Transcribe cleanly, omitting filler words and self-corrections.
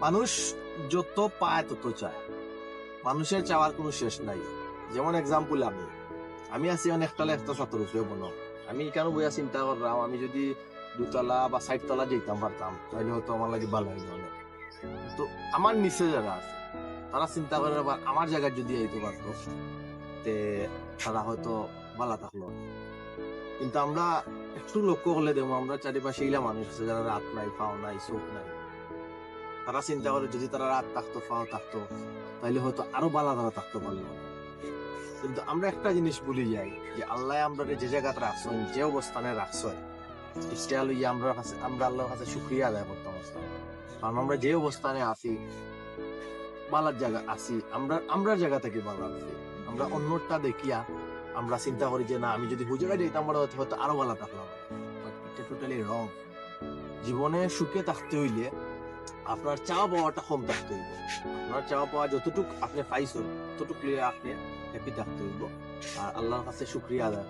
মানুষ যত পায় তত চায়, মানুষের চাওয়ার কোনো শেষ নাই। যেমন এক্সাম্পল আমি আমি আছি অনেকতলা একটা ছাত্র উপরে বনো, আমি কেন বইয়া চিন্তা করলাম আমি যদি 2 তলা বা 4 তলা যেতাম পারতাম তাহলে হয়তো আমার লাগে ভালো হইলো অনেক। তো আমার নিচে যারা আছে তারা চিন্তা করে আবার আমার জায়গায় যদি আইতে পারতো তে তারা হয়তো ভালো থাকলো। কিন্তু আমরা একটু লক্ষ্য করলে দেখবো আমরা চারিপাশে ইলা মানুষ আছে যারা রাত নাই, পাও নাই, চোখ নাই। তারা চিন্তা করে যদি তারা রাত থাকতো, পাও থাকতো, তাহলে হয়তো আরো ভালো তারা থাকতে পারলো। কিন্তু আমরা একটা জিনিস ভুলে যাই যে আল্লাহ আমরা যে জায়গাতে রাখছেন, যে অবস্থানে রাখছেন, সেটা লইয়া আমরা আল্লাহর কাছে শুকরিয়া আদায় করতাম। কারণ আমরা যে অবস্থানে আছি, বালার জায়গা আছি, আমরা জায়গা থেকে ভালো আছি। আমরা অন্যটা দেখিয়া আমরা চিন্তা করি যে না আমি যদি হুজুরা দিতাম হয়তো আরো ভালো থাকলাম। এটা টোটালি রং। জীবনে সুখে থাকতে হইলে আপনার চাওয়া পাওয়াটা কম থাকতে হইব। আপনার চাওয়া পাওয়া যতটুকু আপনি পাইছেন ততটুকু আপনি হ্যাপি থাকতে হইব আর আল্লাহর কাছে শুকরিয়া আদায়